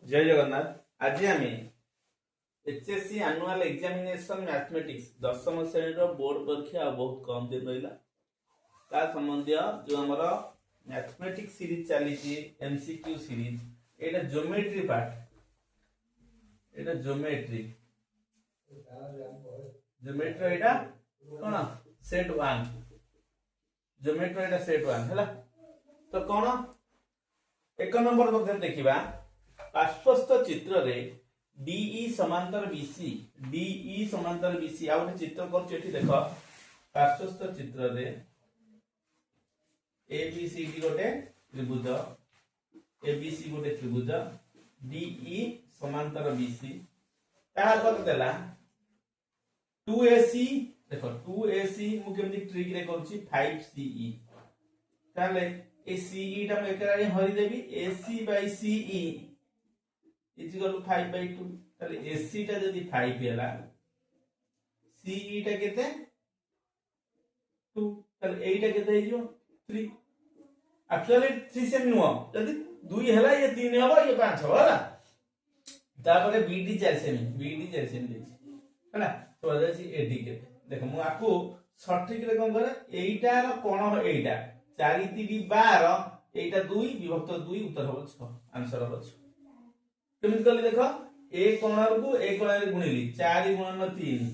जय जगन्नाथ। आज आम एचएससी एनुअल एग्जामिनेशन मैथमेटिक्स दशम श्रेणी बोर्ड परीक्षा बहुत कम दिन रहा संबंधी जो आमर मैथमेटिक्स सीरीज चली एमसीक्यू सीरीज एटा ज्योमेट्री पार्ट एटा ज्योमेट्री ज्योमेट्री एटा कौन सेट 1 ज्योमेट्री एटा सेट 1 हैला। तो कौन एक नंबर मध्य देखिबा पार्श्वस्थ चित्र रे डीई समांतर बीसी डीई समांतर बीसी आ गोटे चित्र करछु एठी देखो पार्श्वस्थ चित्र रे एबीसीडी गोटे त्रिभुज एबीसी गोटे त्रिभुज डीई समांतर बीसी ता कर देला 2ac देखो 2ac मु केमति ट्रिक रे करछि 5ce ताले ए ce टा मैं एकरा हरि देबी ac by ce is equal to 5/2 ताले ac टा जदी 5 हैला ce टा केते 2 ताले एटा केते हे जो 3 एक्चुअली 3 सेम नुवा जदी 2 हैला ये 3 हबो ये 5 हबो हैला तापरे bd 4 सेम देछि हैला। तो अछि एडी केते देखो मु आकू सठिक रे कोन करे एइटार कोण एइटा 4 3 12 एइटा 2 विभक्त 2 उत्तर हबो 6 आंसर हबो 6 केमिति कली देखो ए कोणर को ए कोणर गुणिली 4 गुणन 3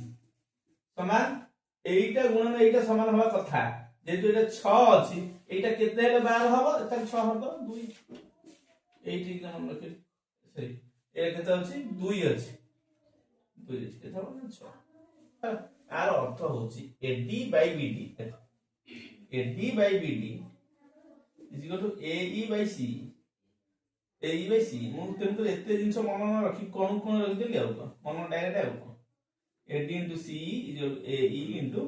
समान एइटा गुणन एइटा समान हवा कथा जेतु एटा 6 अछि एइटा केते हेले 12 हबो एटा 6 हबो 2 एइटी मन रखि सही ए केते अछि 2 अछि केते हबो 6 आर अर्थ होची AD by BD AD by BD is equal to AE by C AE by C मु तेम तो एते जिंस मन न रखी कोन कोन रखि देली आउ मन डायरेक्ट आउ AD into C is AE into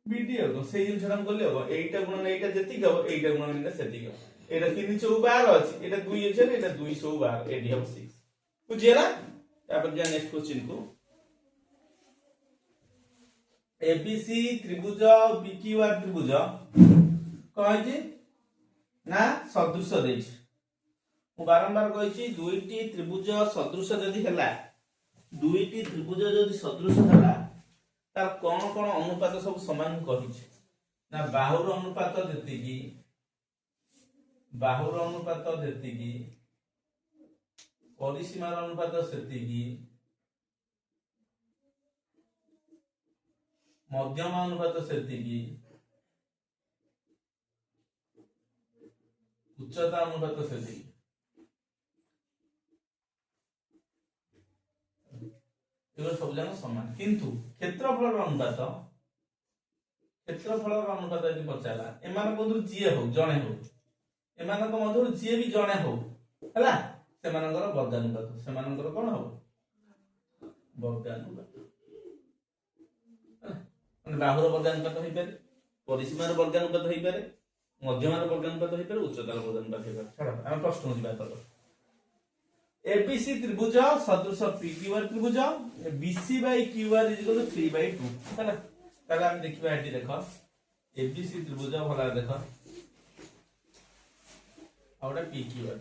BD आउ से जिंस हम करले हो एइटा गुणन एइटा जति गयो एइटा गुणन एइटा सेति गयो एटा 3 4 12 अछि एटा 2 अछि एटा 212 एडी हम 6 बुझियला। तापर जा नेक्स्ट क्वेश्चन को एबीसी त्रिभुज पीक्यूआर त्रिभुज कहै ना सदृश देछ मु बारंबार कहै दुईटी त्रिभुज सदृश जदि हैला दुईटी त्रिभुज जदि सदृश हैला तार कोन कोन अनुपात सब समान कहै ना बाहुर अनुपात जेतिकी परिसीमार अनुपात सेतिकी मध्यम अनुपात सेतिकी उच्चता अनुपात सेतिकी एगो सब जान समान किंतु क्षेत्रफल अनुपात यदि पचाला एमान मधुर जिए हो जणे हो एमान को मधुर जिए भी जणे हो हला सेमानकर वर्गानुपात सेमानकर कोन हो वर्गानुपात बाहुर वर्गानुपात होई पारे परिसीमार वर्गानुपात होई पारे मध्यमार वर्गानुपात होई पारे उच्चतार वर्गानुपात होई पारे छाड़ हम प्रश्न जिबा तो एबीसी त्रिभुज सदृश पीक्यूआर त्रिभुज BC by QR is equal to 3/2 हैला। ताला हम देखिबा एटी देखो एबीसी त्रिभुज भला देखो आउडा पीक्यूआर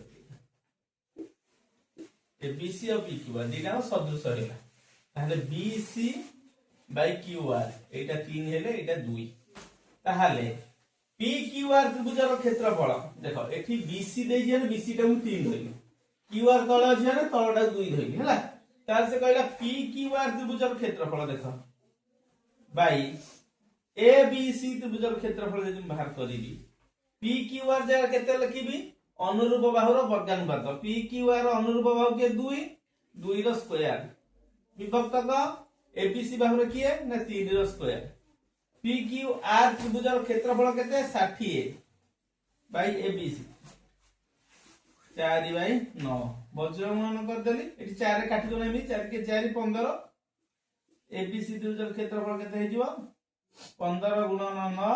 एबीसी और पीक्यूआर दिना सदृश हैला ताले बीसी बाय क्यूआर एटा 3 हेले एटा 2 ताहाले पीक्यूआर त्रिभुजर क्षेत्रफल देखो एठी बीसी देइ जे बीसी टा 3 धइली क्यूआर तळ जे ने तळटा 2 धइली हैला तार से कहला पीक्यूआर त्रिभुजर क्षेत्रफल देखो बाय एबीसी त्रिभुजर क्षेत्रफल जे बाहर करिबी पीक्यूआर जे केते लिखिबी अनुरूप बाहुर वर्गानुपात पीक्यूआर अनुरूप बाहु के 2 2 रो स्क्वायर विभक्त का एबीसी बाहुर किए ना 3 रो स्क्वायर पीक्यूआर त्रिभुजर क्षेत्रफल केते 60 बाय एबीसी 4 बाय 9 वज्रमान कर देली एठी 4 रे काटी दोनेमी 4 के 4 15 एबीसी त्रिभुजर क्षेत्रफल केते हे जिवो 15 गुणन 9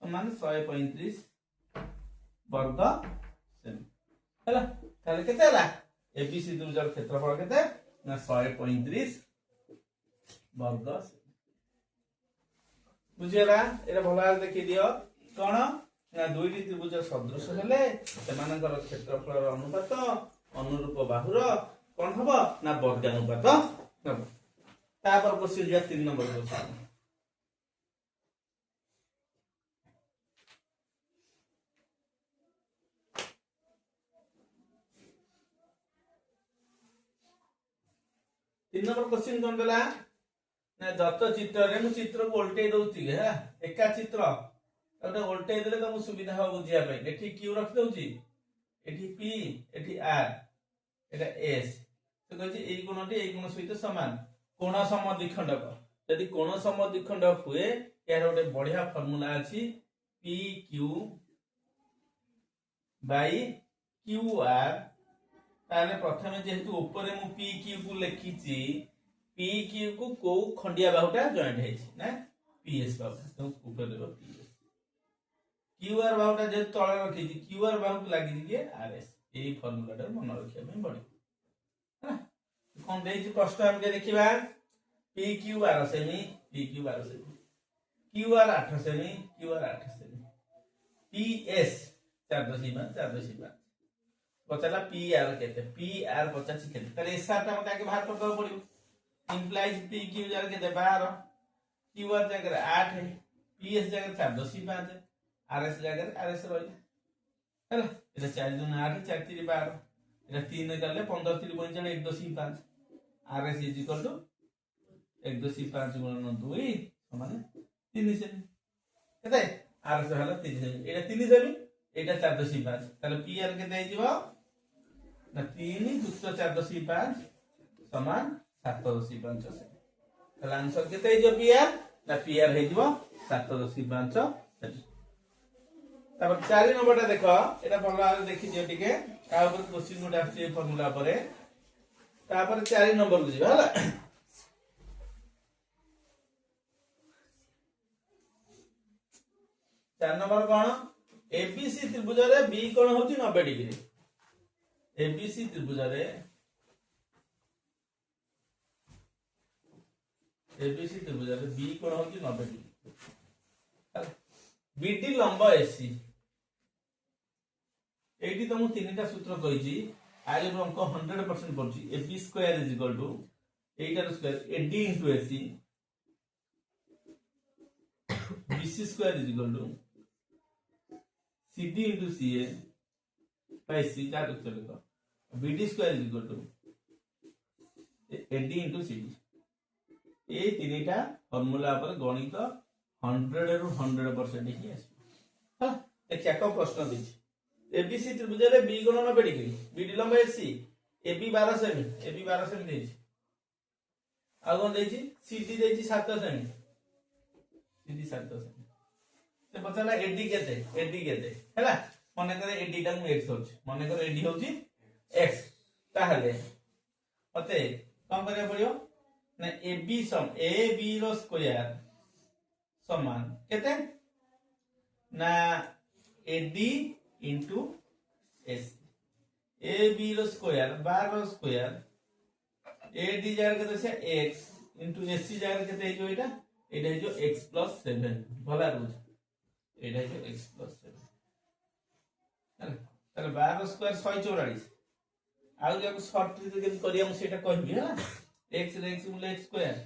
समान 135 वर्ग सेमी हैला ताले केते हला एबीसी त्रिभुजर क्षेत्रफल केते ना 135 वर्ग बुझियला एरा भला देखि दियो कोन ना दुईटी त्रिभुज सदृश हेले सेमानकर क्षेत्रफल अनुपात अनुरूप बाहुर कौन हम ना वर्गानुपात हम तापर क्वेश्चन जा 3 नंबर क्वेश्चन 3 नंबर क्वेश्चन कौन देला ना दत्त चित्र रे मु चित्र को उल्टे दउती है एका चित्र ओटा उल्टे देले तुमको सुविधा हो बुझिया पे एठी क्यू रख दउची एठी पी एठी आर एटा एस तो कहछि एई कोणटी एई कोण सहित समान कोण समद्विखंडक यदि कोण समद्विखंडक हुए यार गोटे बढ़िया फार्मूला अछि P Q by Q R ताले प्रथमे जेहेतु ऊपर मु पी क्यू को लिखिछि पी क्यू को को खंडिया बाहुटा जॉइंट हेछि ना पीएस बाहुटा तो ऊपर देबो पीएस क्यू आर बाहुटा जे तळे रखिछि क्यू आर बाहु लागि जे आरएस एई फार्मूलाटा मन रखिया में बड़ी है कोन देछि कष्ट हम के देखिबा पी क्यू 12 सेमी पी क्यू 12 सेमी क्यू आर 8 सेमी क्यू आर 8 सेमी पीएस 4.5 पचाला पी आर केते पी आर 85 केते तले एसआर ता मते आगे बाहर करबा पड़िबो इंप्लाइज पी क्यू जार केते 12 क्यू आर जगह 8 है पीएस जगह 4.5 आरएस जगह आरएस रही हैला एटा 4 गुना 8 4 3 12 एटा 3 करले 15 3 गुना 1.5 आरएस इज इक्वल टू 1.5 गुणन 2 समान 3 सेमी केते आरएस हला 3 सेमी एटा 3 सेमी एटा 4.5 ताले पी आर केते आइजिबो ना 3 जुक्त 4.5 समान 7.5 सेमी ताले आंसर केते आइजो पी आर ना पी आर हेजिबो 7.5 सेमी तब 4 नंबरटा देखो एटा भलो आ देखि जे टिके ता ऊपर क्वेश्चन नोट आछे फार्मूला परे तापर 4 नंबर को जिबा हला 4 नंबर कोन एबीसी त्रिभुज रे बी कोण होची 90 डिग्री एबीसी त्रिभुज रे बी कोण होची 90 डिग्री बीडी लंब एसी एटी तुम तीनटा सूत्र कहिची आर रो अंक 100% पड़ची ab square is equal to 8r square ad into ac bc square is equal to CD into CA by C चार उत्तर लिखो BD square is equal to AD into CD ए तीनटा फार्मूला पर गणित 100 रु 100% ही आसी हां देखिया को प्रश्न दिछि ABC त्रिभुज रे B गुण 90 डिग्री BD लंब AC AB 12 सेमी देछि आ कोन देछि CD देछि 7 सेमी CD 7 सेमी से पचाला एडी केते हैला मने करे एडी टा मु x होछि मने करे एडी होछि x ताहले मते कम करे पड़ियो ना ab सम ab रो स्क्वायर समान केते ना ad into ac ab रो स्क्वायर 12 रो स्क्वायर ad जार केते से x into ac जार केते जो एटा जो x + 7 भला रहू एटा जो x + 7 ताले 12 स्क्वायर 144 आउ जाको शॉर्ट ट्रिक के करिया हम सेटा कहबी हैला x रे x मुले x स्क्वायर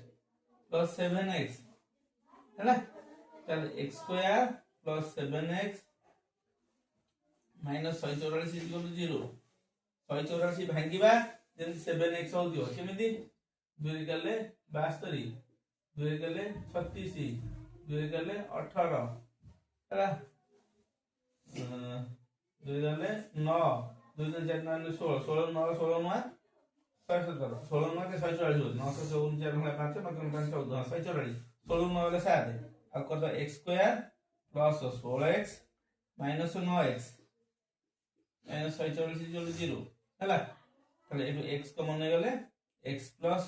+ 7x हैला ताले x स्क्वायर + 7x - 144 0 144 भांगीबा जेन 7x हो दियो केमिति 2 गले 72 2 गले 36 2 गले 18 हैला 2 गले 9 2 4 9 16 16 9 16 9 117 16 9 के 144 9 4 4 5 9 5 14 144 16 9 ले 7 अब कर दो x square plus 16x minus 9x minus 144 0 हैला ताले एटू x कॉमन हो गले x प्लस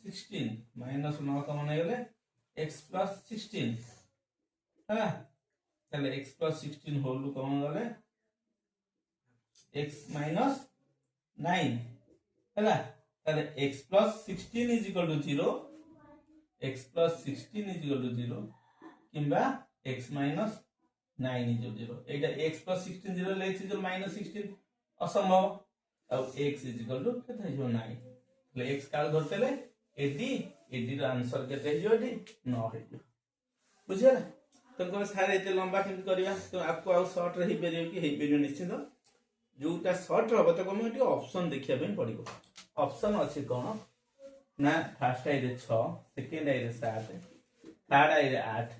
16 माइनस 9 कॉमन हो गले x प्लस 16 हैला ताले x प्लस 16 होल कॉमन हो गले x माइनस 9 हैला ताले x plus 16 is equal to 0 x plus 16 is equal to 0 किंबा x माइनस 9 is 0 এইটা x plus 16 0 x is minus 16 অসম্ভব ଆଉ x is equal to কেতে হইছো 9 তাহলে x কাল ধরতেলে 80 80 ର आंसर কেতে হইছো এটি 9 হইছো বুঝিলা तुमको सारे एते लंबा केमति करिया तो आपको आउ शॉर्ट रही परियो कि हेई परियो निश्चित जोटा शॉर्ट रहबो तो कम एटी ऑप्शन देखिया पे पड़िबो ऑप्शन अछि कोन ना फर्स्ट आई रे 6 सेकंड आई रे 7 थर्ड आई रे 8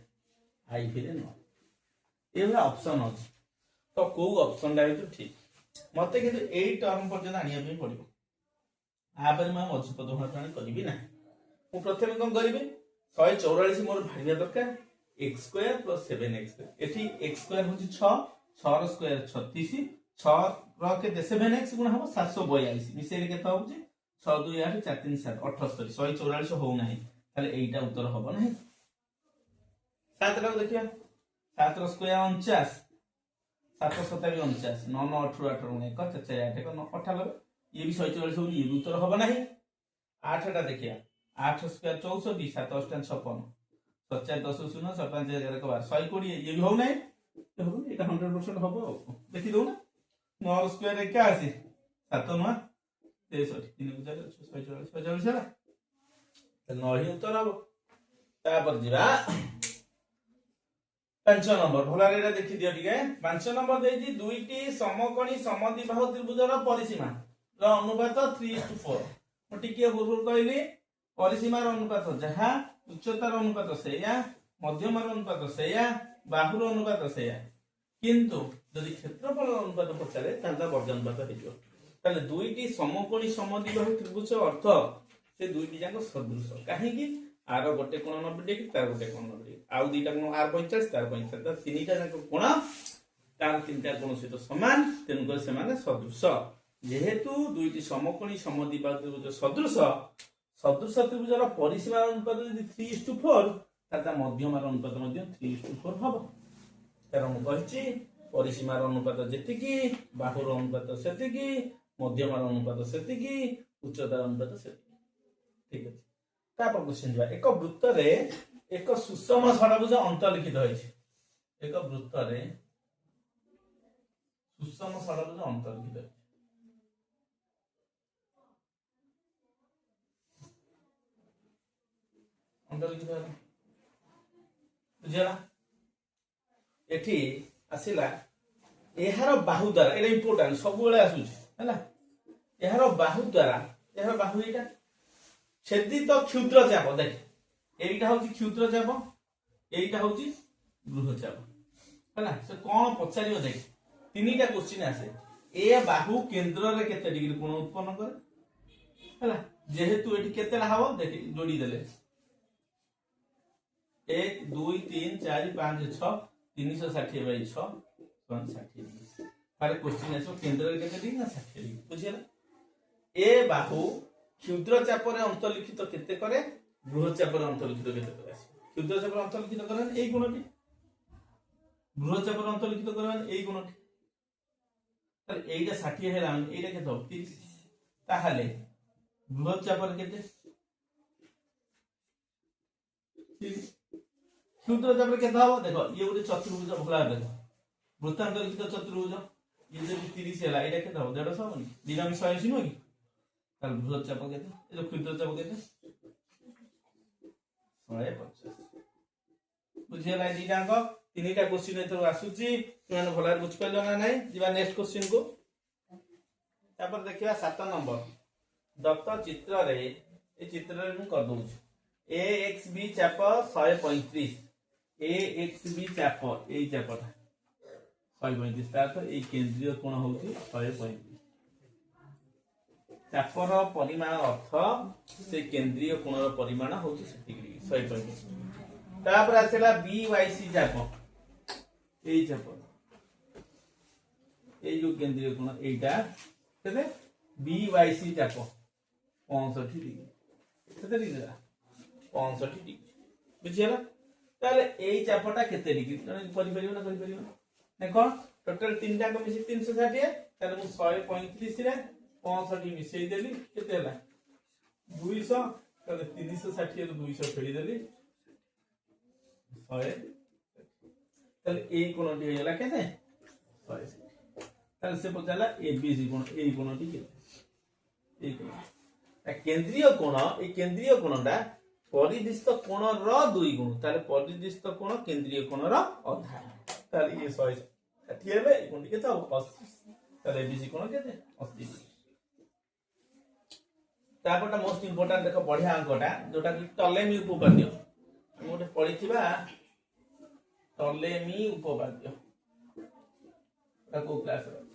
आई फिर 9 एवला ऑप्शन अछि तो को ऑप्शन ला तो ठीक मते कि 8 टर्म पर्यंत आनिया पे पड़िबो आ पर मैं मझ पद हटाणी करबी ना मु प्रथम कोन करबी 144 मोर भारिया दरकार x स्क्वायर प्लस 7x एठी x स्क्वायर होची 6 6 रो स्क्वायर 36 6 रो के 7x गुण हो 742 मिसेले केता होची 6 2 8 4 3 7 78 144 हो नाही ताले एटा उत्तर होबो नाही 7 रो देखिया 7 रो स्क्वायर 49 7 27 49 9 9 18 18 1 4 4 8 98 ये भी 144 हो ये उत्तर होबो नाही 8 टा देखिया 8 स्क्वायर 64 7 8 56 7 10 0 7 5 11 12 120 ये भी हो नहीं तो हो এটা 100% হবে দেখি দাও না 9 স্কয়ার 81 7 9 63 3 গুণ 46 46 ହେଲା ତ 9 ହିଁ ଉତ୍ତର ହବ ତାପରେ ଯିବା 5 नंबर ଭଲରେ ଏଟା ଦେଖି ଦିଅ ଟିକେ 5 नंबर ଦେଇଛି ଦୁଇଟି ସମକୋଣୀ ସମଦ୍ବିବାହୁ ତ୍ରିଭୁଜର ପରିସୀମା ର ଅନୁପାତ 3:4 ମୁଁ ଟିକେ ପୂର୍ବରୁ କହିଲି परिसीमार अनुपात जहा उच्चतार अनुपात सेया मध्यमार अनुपात सेया बाहुर अनुपात सेया किंतु यदि क्षेत्रफल अनुपात पचारे तांता वर्ग अनुपात हेजो ताले दुईटी समकोणी समद्विबाहु त्रिभुज अर्थ से दुईटी जाक सदृश काहे कि आर गोटे कोण 90 डिग्री तार गोटे कोण 90 डिग्री आउ दुईटा कोण आर 45 तार 45 त तीनटा जाक कोण तार तीनटा कोण सहित समान तेनु कर से माने सदृश जेहेतु दुईटी समकोणी समद्विबाहु त्रिभुज सदृश सदृश त्रिभुजर परिसीमार अनुपात यदि 3:4 ताता मध्यमार अनुपात मध्ये 3:4 हबो कारण मु कहछि परिसीमार अनुपात जेतिकी बाहुर अनुपात सेतिकी मध्यमार अनुपात सेतिकी उच्चतार अनुपात सेतिकी ठीक अछि तापर क्वेश्चन दिबा एक वृत्त रे एक सुषम षडभुज अंतर्लिखित होइछि एक वृत्त रे सुषम षडभुज अंतर्लिखित होइछि बुझला एठी आसिला एहार बाहु द्वारा एटा इंपोर्टेंट सब बेले आसुछ हैला एहार बाहु द्वारा एहार बाहु एटा छेदित क्षुद्र चाप देख एटा होची क्षुद्र चाप एटा होची बृहत चाप हैला से कोन पचारियो देख तीनटा क्वेश्चन आसे ए बाहु केंद्र रे केते डिग्री कोण उत्पन्न करे हैला जेहेतु एठी केते हबो देख जोडी देले 1 2 3 4 5 6 360 बाय 6 160 तारे क्वेश्चन आसो केंद्र रे केते डिग्री ना 60 डिग्री बुझिला ए बाहु क्षुद्र चाप रे अंतर्लिखित केते करे बृहत चाप रे अंतर्लिखित केते करे क्षुद्र चाप रे अंतर्लिखित करन एई गुणटी बृहत चाप रे अंतर्लिखित करन एई गुणटी ताले एइटा 60 हेला एइटा केते 30 ताहाले बृहत चाप रे केते क्षुद्र चाप रे केते हबो देखो ये गोटे चतुर्भुज भला देखो वृत्तांतरित चतुर्भुज ये जे 30 हेला एटा केते हबो 150 हबो दिना में 180 नो कि ताल बृहत चाप केते ए जो क्षुद्र चाप केते 150 बुझिला दिनांक तीनटा क्वेश्चन एथरो आसुची तुमने भला बुझ पाइलो ना नाही जिबा नेक्स्ट क्वेश्चन को तापर देखिबा 7 नंबर दत्त चित्र रे ए चित्र रे मु कर दउ AXB चाप 135 AXB चाप ए चापटा 135 तार ए केंद्रीय कोण होउची 135 चापर परिमाण अर्थ से केंद्रीय कोणर परिमाण होउची 70 डिग्री 135 तापर आसेला BYC चाप ए चाप ए जो केंद्रीय कोण एटा तबे BYC चाप 65 डिग्री केते डिग्री 65 डिग्री बुझियला ताले एई चापटा केते डिग्री तने करि परियो ना देखो टोटल तीनटा को मिसी 360 ताले मु 135 रे 65 मिसई देली केते हला 200 ताले 360 रे 200 फेडी देली 100 তাহলে এই কোণটি হয়ে গেল কেতে 180। তাহলে সে পচারা এবিসি কোণ, এই কোণটি কেতে, এই কোণ কেন্দ্রীয় কোণ, এই কেন্দ্রীয় কোণটা পরিদৃষ্ট কোণর 2 গুণ, তাহলে পরিদৃষ্ট কোণ কেন্দ্রীয় কোণর অধা, তাহলে ইয়ে 160 হবে, এই কোণটি কেতে হবে 80, তাহলে এবিসি কোণ কেতে 80 ডিগ্রি। তারপরটা মোস্ট ইম্পর্টান্ট দেখো বঢ়িয়া অঙ্কটা যেটা কি টলেমি উপপাদ্য, আমি গোটে পড়িଥିବା টলেমি উপপাদ্য, এটা কোন ক্লাসରେ ଅଛି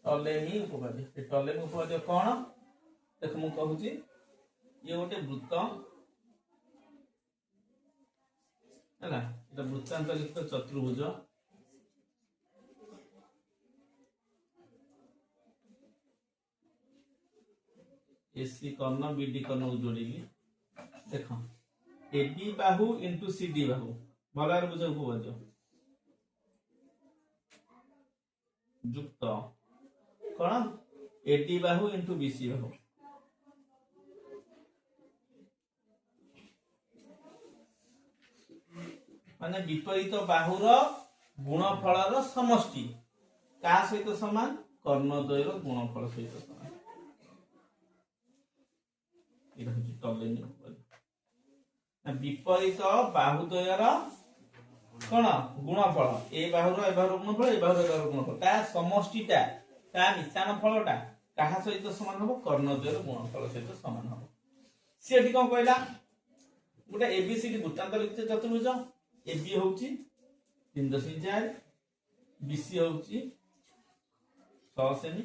ଟଲେମି ଉପପାଦ୍ୟ। ଏ ଟଲେମି ଉପପାଦ୍ୟ କଣ ଦେଖ ମୁଁ କହୁଛି, ଇଏ ଗୋଟେ ବୃତ୍ତ ହେଲା, এটা ବୃତ୍ତାନ୍ତରିତ ଚତୁର୍ଭୁଜ, एसी कर्ण बीडी कर्ण जोड़िली, देख एडी बाहु इंटू सीडी बाहु भलार बुझ उपपाद्य युक्त कौन एडी बाहु इंटू बीसी बाहु, माने विपरीत बाहुर गुणफलर समष्टि का सहित समान, कर्णद्वयर गुणफल सहित समान। विपरीत बाहुद्वयर कौन गुणफल, ए बाहुर ए बाहुर गुणफल, ए बाहुर ए बाहुर गुणफल, ता समष्टिटा ता मिश्रण फलटा कहा सहित समान हबो, कर्णद्वयर गुणफल सहित समान हबो। सेठी कोन कहला गोटे एबीसीडी वृत्तान्तरित चतुर्भुज, एबी होउची 3.4, बीसी होउची 6 सेमी,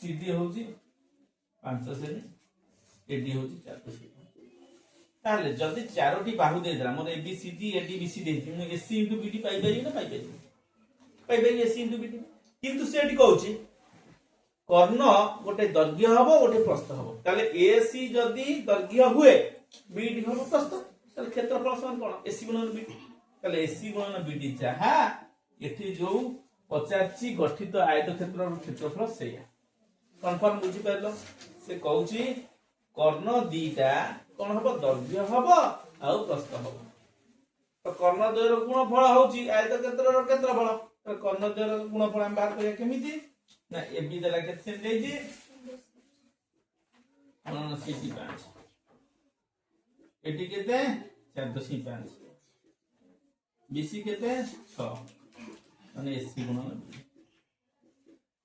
सीडी होउची 5 सेमी, एडी होची 4 सेमी। ताले जल्दी चारोटी बाहु दे देला मोर एबीसीडी एडी बीसी देछि, मु एसी इनटू बीडी पाई पाई ना पाई पाई एसी इनटू बीडी, किंतु सेठी कहूची कर्ण गोटे दैर्घ्य हबो गोटे प्रस्थ हबो, ताले एसी जदी दैर्घ्य हुए बीडी हबो प्रस्थ, ताले क्षेत्रफल समान कोन एसी गुणन बीडी, ताले एसी गुणन बीडी जहा एठी जो पचाची गठित आयत क्षेत्रर क्षेत्रफल सेया कन्फर्म बुझी पारलो। से कहूची कर्ण दीटा कौन हम दैर्घ्य हम आउ प्रस्थ हम, तो कर्णद्वयर गुणफल होची आयत क्षेत्रर क्षेत्रफल, तो कर्णद्वयर गुणफल हम बाहर करिया केमिति ना एबी देला केते सेम देजी 5, एटी केते 4.5, बीसी केते 6 माने एसी गुणन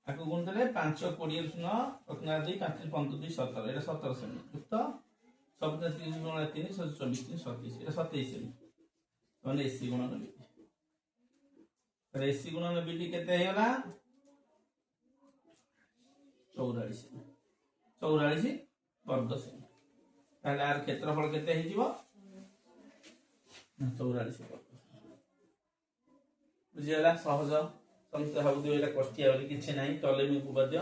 आको गुण देले 5 20 0 रत्ना 2 5 5 2 17 एटा 17 सेमी युक्त सब 30 गुण 3 24 3 37 एटा 27 सेमी माने एसी गुणन बीटी, तर एसी गुणन बीटी केते हेला 44 वर्ग सेमी, ताले आर क्षेत्रफल केते हे जीवो 44 वर्ग। बुझियला सहज समस्या भाबुदी एटा कष्टिया बोली किछि नाही। टलेमी उपपाद्य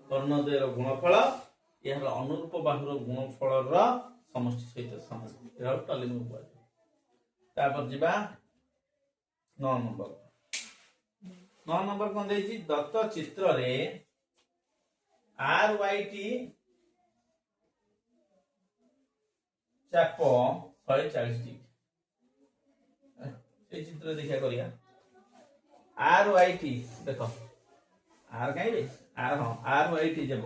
कर्णद्वयर गुणफल यार अनुरूप बाहुर गुणफलर समष्टि सहित समान, एटा टलेमी उपपाद्य। तापर जिबा 9 नंबर। 9 नंबर कोन देछि दत्त चित्र रे आर वाई टी चाप 140 डिग्री, ए चित्र देखा करिया आर वाई टी देखो आर कहीं आर हाँ आर वाई टी जब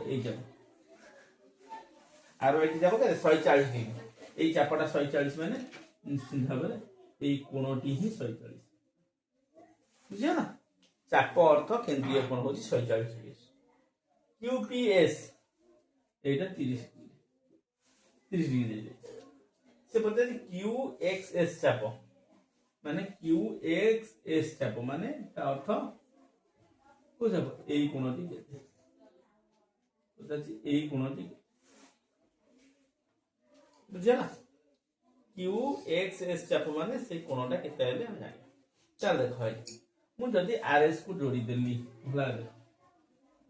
आर वाई टी जब 140 डिग्री, ये चापटा 140 माने निश्चित भाव में ये कोणटी ही 140, बुझियो ना चाप अर्थ केंद्रीय कोण होची 140 डिग्री। क्यूपीएस एटा 30 डिग्री दे से पता है क्यूएक्सएस चाप माने क्यूएक्सएस चाप माने ता अर्थ को चाप एई कोणटी केते पता छी एई कोणटी बुझिया ना क्यूएक्सएस चाप माने से कोणटा केते हेले हम जानि। चल देखो भाई मु जदी आरएस को जोड़ी देली भला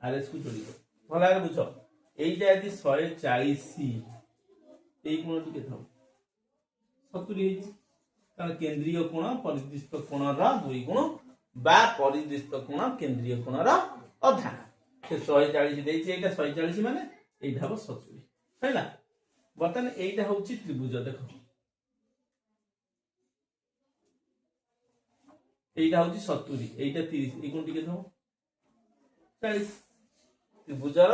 आरएस को जोड़ी दे भला बुझो एइटा यदि 140 सी एई कोणटी केते हो 70 हे कारण केंद्रीय कोण परिदृष्ट कोणर 2 गुण बा परिदृष्ट कोण केंद्रीय कोणर अधा से 140 देछि, एटा 140 माने एइटा हो 70 हैला। बर्तन एइटा होछि त्रिभुज देखो এইটা হচ্ছে 70 এইটা 30 এই কোণটি কেতে হবো 40 ত্রিভুজর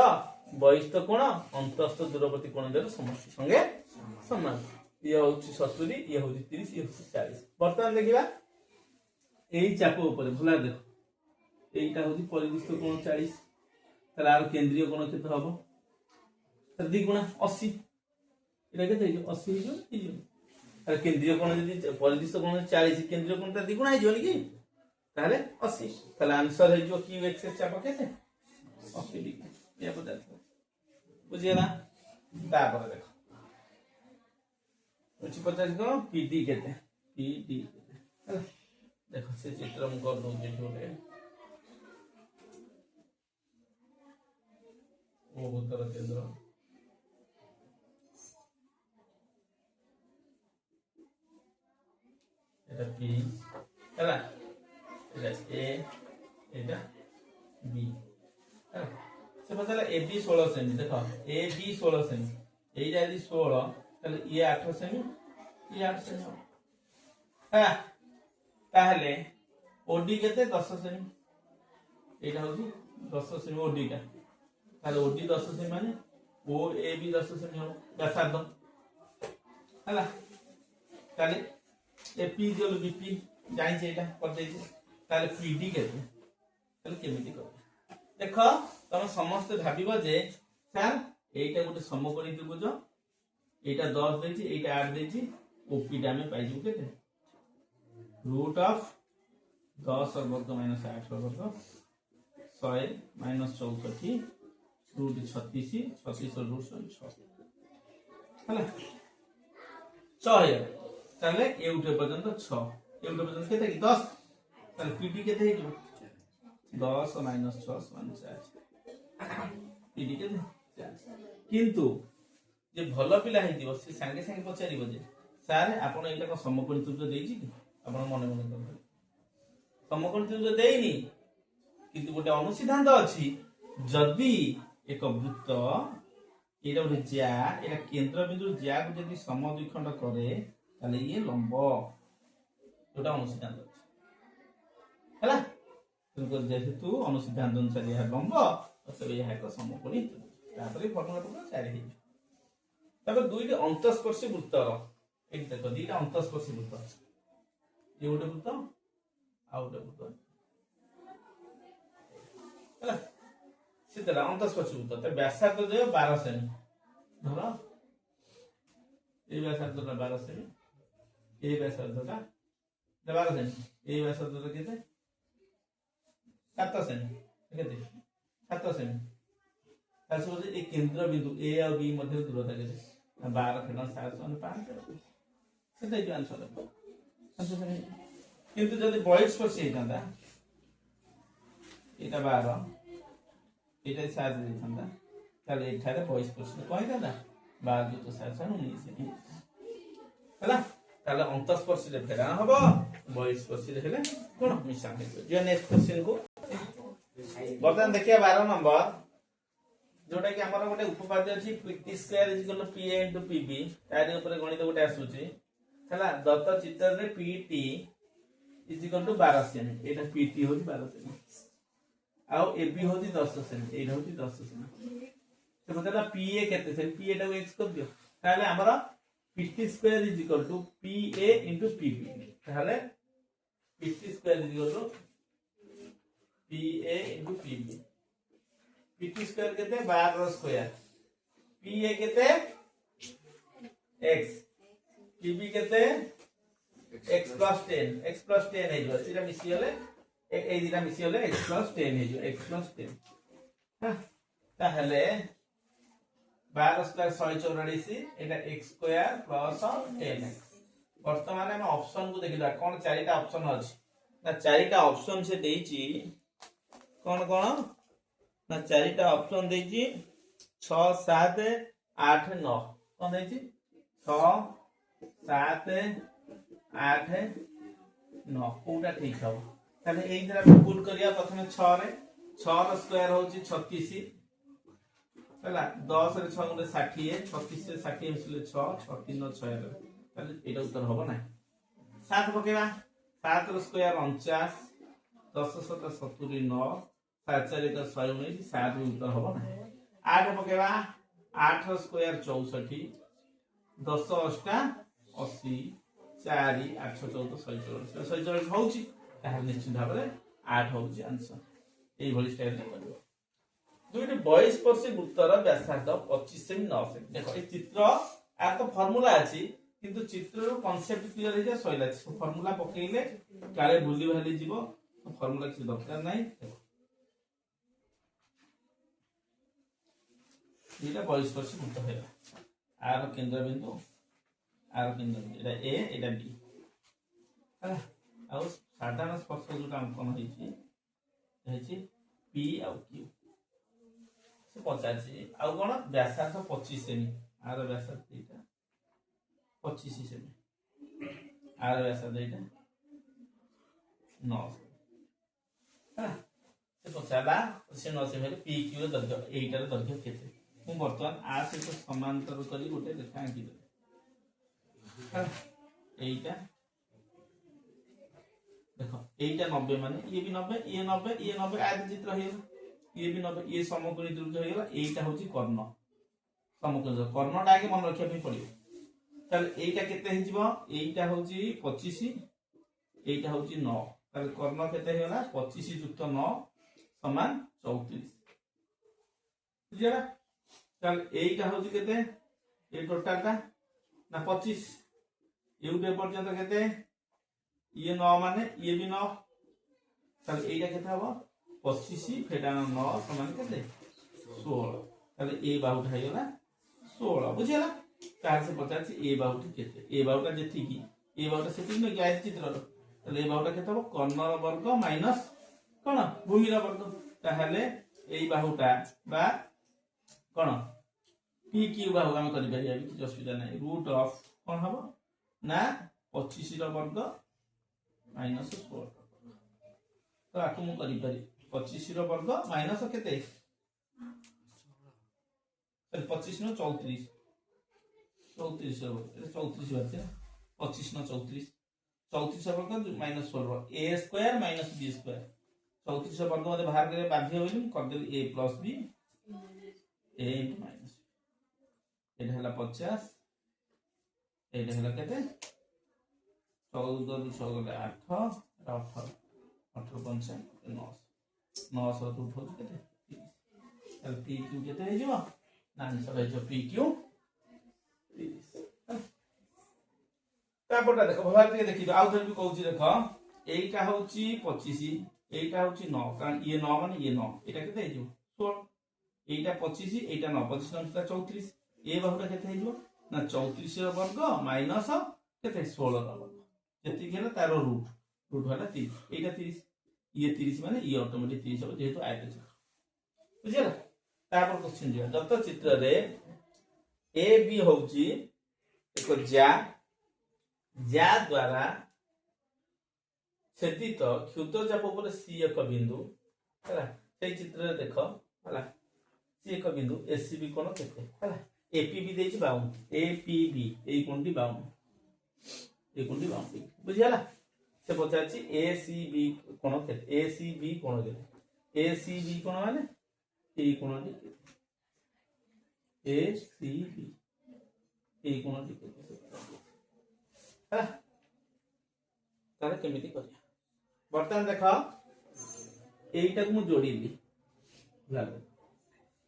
বহিস্থ কোণ অন্তঃস্থ দূরবর্তী কোণের সমষ্টি সঙ্গে সমান ইয়ে হচ্ছে 70 ইয়ে হচ্ছে 30 ইয়ে হচ্ছে 40 বর্তমান দেখিবা এই চাপ উপরে ভুলা দেখো এইটা হচ্ছে পরিবৃষ্ট কোণ 40 তাহলে আর কেন্দ্রীয় কোণ কেতে হবো তাহলে দ্বিগুণা 80 এটা কেতে হইছে 80 হইছে এই যে আর কেন্দ্রীয় কোণ যদি পরিবৃষ্ট কোণ 40 কেন্দ্রীয় কোণটা দ্বিগুণা হইছে নাকি তাহলে 80 তাহলে आंसर হইছে কিউ এক্স এর চাপ কেতে 80 ডিগ্রি ইয়া পদার্থ বুঝিলা তারপরে দেখো হচ্ছে 50 কোণ পিডি কেতে পিডি ହେଲା देखो से चित्र हम कर दो जे जोटे ओ उत्तर केंद्र এটা পি ହେଲା এটা এ এটা বি ହେଲା से बताला ए बी 16 सेमी देखो ए बी 16 सेमी এইটা যদি 16 তাহলে ইয়ে 18 সেমি ইয়ে 8 সেমি হ্যাঁ তাহলে ওডি কেতে 10 সেমি এটা হচ্ছে 10 সেমি ওডিটা তাহলে ওডি 10 সেমি মানে ও এ বি 10 সেমি হবে ব্যাসার্ধ ହେଲା তাহলে এপি জল বিপি জানিছে এটা কর দেইছে তাহলে পিডি কেতে তাহলে কেমিতি করবে দেখো তুমি সমস্ত ভাবিব যে স্যার এইটা গোটে সমকোণী ত্রিভুজ এইটা 10 দেইছি এইটা 8 দেইছি ওপিটা আমি পাইছি কেতে रूट ऑफ 10 और वर्ग माइनस 8 और वर्ग 100 माइनस 64 रूट 36 36 और रूट 6 ହେଲା 6 है তাহলে এউটে পর্যন্ত 6 এউটে পর্যন্ত কেতে কি 10 তাহলে পিডি কেতে হই 10 और माइनस 6 সমান 4 পিডি কেতে 4 কিন্তু যে ভালো পিলা হইতিব সে সাঙ্গে সাঙ্গে পচারিব যে স্যার আপন এইটা কোন সমকোণী ত্রিভুজ দেইছি কি ଆପଣ ମନେ ମନେ କରିବେ ସମକୋଣୀ ତ୍ରିଭୁଜ ଦେଇନି କିନ୍ତୁ ଗୋଟେ ଅନୁସିଦ୍ଧାନ୍ତ ଅଛି ଯଦି ଏକ ବୃତ୍ତ ଏଇଟା ଗୋଟେ ଜ୍ୟା ଏଟା କେନ୍ଦ୍ର ବିନ୍ଦୁ ଜ୍ୟାକୁ ଯଦି ସମଦ୍ୱିଖଣ୍ଡ କରେ ତାହେଲେ ଇଏ ଲମ୍ବ ଯୋଉଟା ଅନୁସିଦ୍ଧାନ୍ତ ଅଛି ହେଲା ଯେହେତୁ ଅନୁସିଦ୍ଧାନ୍ତ ଅନୁସାରେ ଏହା ଲମ୍ବ ତେବେ ଏହା ଏକ ସମକୋଣୀ ତ୍ରିଭୁଜ ତାପରେ ଫର୍ମୁଲା ପକା 4 ହେଇଯିବ ତାପରେ ଦୁଇଟି ଅନ୍ତଃସ୍ପର୍ଶୀ ବୃତ୍ତର ଏଠି ଦେଖ ଦୁଇଟା ଅନ୍ତଃସ୍ପର୍ଶୀ ବୃତ୍ତ ଅଛି ये गोटे वृत्त आ गोटे वृत्त ହେଲା ସେତେଟା ଅନ୍ତଃସ୍ପର୍ଶୀ ବୃତ୍ତ ତ ବ୍ୟାସାର୍ଧ ଯେ 12 ସେମି ଧର এই ব্যাসার্ধটা 12 সেমি এই ব্যাসার্ধটা 12 সেমি এই ব্যাসার্ধটা কেতে 7 সেমি কেতে 7 সেমি তার সঙ্গে এই কেন্দ্র বিন্দু এ আর বি মধ্যে দূরতা কেতে 12 ফেনা 7 মানে 5 সেটাই কি आंसर হবে কিন্তু যদি বহিঃস্পর্শী হইতান্তা এটা 12 এটা 7 হইতান্তা তাহলে এখানে বহিঃস্পর্শী কইতান্তা 12 যুক্ত 7 সমান 19 ହେଲା তাহলে অন্তঃস্পর্শী রে ফেরা হবে বহিঃস্পর্শী রে হেলে কোন মিশন হবে যে নেক্সট क्वेश्चन को বর্তমান দেখিয়া 12 নম্বর जोटा कि हमर गोटे उपपाद्य अछि pt स्क्वायर = pa * pb तारि ऊपर गणित गोटे आसुची हला दत्त चित्र रे pt = 12 सेमी एटा pt होची 12 सेमी आ ab होची 10 सेमी एटा होची 10 सेमी से बतला pa केते सेमी pa टा x कर दियो ताले हमर pt स्क्वायर = pa * pb ताले pt square = pa * pb pt square केते 12 स्क्वायर pa केते x pb केते x plus 10 x plus 10 है जो एटा मिसी होले ए दिना मिसी होले x plus 10 है जो x plus 10 हां ताहले 12 स्क्वायर 184 एटा x स्क्वायर plus 10x वर्तमान हम ऑप्शन को देखिला कोन चारिटा ऑप्शन अछि ना चारिटा ऑप्शन से देछि कोन कोन ना चारिटा ऑप्शन देछि 6 7 8 9 कोन देछि 6 7 8 9 कोटा ठीक हो ताले एई जरा पुट करिया प्रथमे 6 रे 6 रो स्क्वायर होछि 36 हला 10 रे 6 गुणे 60 36 रे 60 मिसले 6 6 3 9 6 ताले एटा उत्तर होबो ना 7 पकेबा 7 ର ସ୍କୋୟାର 49, 10 7 70 9, 7 4 1 119, 7 ଉତ୍ତର ହବ ନା। 8 ପକେଇବା, 8 ର ସ୍କୋୟାର 64, 10 8 80, 4 8 14 144, 144 ହଉଛି, ତାହେଲେ ନିଶ୍ଚିତ ଭାବରେ 8 ହଉଛି ଆନ୍ସର। এইভাবে স্টাইলରେ କରିବ। ଦୁଇଟି 22 ବୃତ୍ତର ବ୍ୟାସାର୍ଦ୍ଧ 25 ସେମି 9 ସେମି। ଦେଖ এই ଚିତ୍ର আর তো ফর্মুলা আছে, কিন্তু চিত্রর কনসেপ্ট ক্লিয়ার হয়ে যায় সইলা। ফর্মুলা পকেইলে কালে ভুলি ভালি যাব, ফর্মুলা কিছু দরকার নাই। এটা 22 বৃত্ত হয়ে আর কেন্দ্রবিন্দু, আর কেন্দ্রবিন্দু এটা এ, এটা বি। ହେଲା ଆଉ ସାଧାରଣ ସ୍ପର୍ଶ ଯୋଉଟା ଅଙ୍କନ ହେଇଛି ହେଇଛି পি ଆଉ কিউ। ସେ ପଚାରିଛି ଆଉ କଣ ବ୍ୟାସାର୍ଦ୍ଧ 25 ସେମି, ଆର ବ୍ୟାସାର୍ଦ୍ଧ ଏଇଟା 25 ସେମି, ଆର ବ୍ୟାସାର୍ଦ୍ଧ ଏଇଟା 9 ସେମି। ହେଲା ସେ ପଚାରିଲା ସେ 9 ସେମି ହେଲେ ପି କିଉ ର ଦୈର୍ଘ୍ୟ, ଏଇଟାର ଦୈର୍ଘ୍ୟ କେତେ? ମୁଁ ବର୍ତ୍ତମାନ ଆ ସହିତ ସମାନ୍ତର କରି ଗୋଟେ ରେଖା ଆଙ୍କି ଦେବି। ହେଲା এইটা देखो এইটা 90 মানে ये भी 90, ये 90, ये 90 आयत चित्र हो गया, ये भी 90, ये समकोणी त्रिभुज हो गया। এইটা হচ্ছে কর্ণ, সমকোণী কর্ণটা আগে মনে রাখিবা ପାଇଁ পড়িব। তাহলে এইটা কেতে হে যিব, এইটা হচ্ছে 25, এইটা হচ্ছে 9, তাহলে কর্ণ কেতে হে গলা 25 যুক্ত 9 সমান 34, বুঝিলা। তাহলে এইটা হচ্ছে কেতে, এই টোটালটা না 25, এইটা পর্যন্ত কেতে, ये 9 माने ये भी 9, তাহলে এইটা কেতে হবে 25 ফেটানো 9 সমান কেতে 16, তাহলে এই বাহুটা হয়ে গেল 16, বুঝিলা। তাহলে সে পচারছি এই বাহুটি কেতে, এই বাহুটা যেতিকি, এই বাহুটা সেতিকি না গ্যাস চিত্রর, তাহলে এই বাহুটা কেতে হবে কর্ণর বর্গ মাইনাস কোন ভূমির বর্গ। তাহলে এই বাহুটা বা কোন পি কিউ বাহু আমি করি পারি, কিছু অসুবিধা নাই। রুট অফ কোন হবে না 25 র বর্গ माइनस 16, तो आकु मु करि पारि 25 रो वर्ग माइनस केते 25 नो 34, 34 रो वर्ग 34 बात 25 नो 34, 34 रो वर्ग minus 16 a square minus b square. 34 रो वर्ग मते बाहर करे बाध्य होइनी कर दे a plus b a minus, एटा हला 50, एटा हला केते 14 ରୁ 6 ଗଲେ 8, 18 18 5 9, 9 ରୁ ଉଠୁ କେତେ 30, ତାହେଲେ ପି କ୍ୟୁ କେତେ ହେଇଯିବ ନା ଆନ୍ସର ହେଇଯିବ ପି କ୍ୟୁ 30। ତାପରଟା ଦେଖ ଭଲ ଟିକେ ଦେଖିଦିଅ, ଆଉ ଥରେ ବି କହୁଛି ଦେଖ, এইটা হচ্ছে 25, এইটা হচ্ছে 9, কারণ ইয়ে 9 মানে ইয়ে 9, এটা কেতে ହେଇଯିବ 16, এইটা 25, এইটা 9, 25 9 34, এই বাহুটা কেতে ହେଇଯିବ না 34 ର ବର୍ଗ ମାଇନସ କେତେ 16 ର ବର୍ଗ, যেতিকি হলো তার রুট, রুট হলো 30, এইটা 30, ইয়ে 30 মানে ইয়ে অটোমেটিক 30 হবে যেহেতু আয়তক্ষেত্র, বুঝিলা। তারপর কোশ্চেন দিবা, যত চিত্রে এ বি হচ্ছে এক যা, যা দ্বারা ছেদিত ক্ষুদ্র চাপ উপরে সি এক বিন্দু, ହେଲା সেই চিত্রে দেখ, ହେଲା সি এক বিন্দু এসিবি কোণ কেতে, ହେଲା এপিবি ଦେଇଛି 52, এপিবি এই কোণটি 52, এই কোণটি 52, বুঝিলা। সে পচারছি এসিবি কোণ কেতে, এসিবি কোণ কেতে, এসিবি কোণ মানে এই কোণটি কেতে, এসিবি এই কোণটি কেতে, ହେଲା। তাহলে কেমিতি করিয়া বর্তমান দেখ এইটাকে মু যোড়িলি,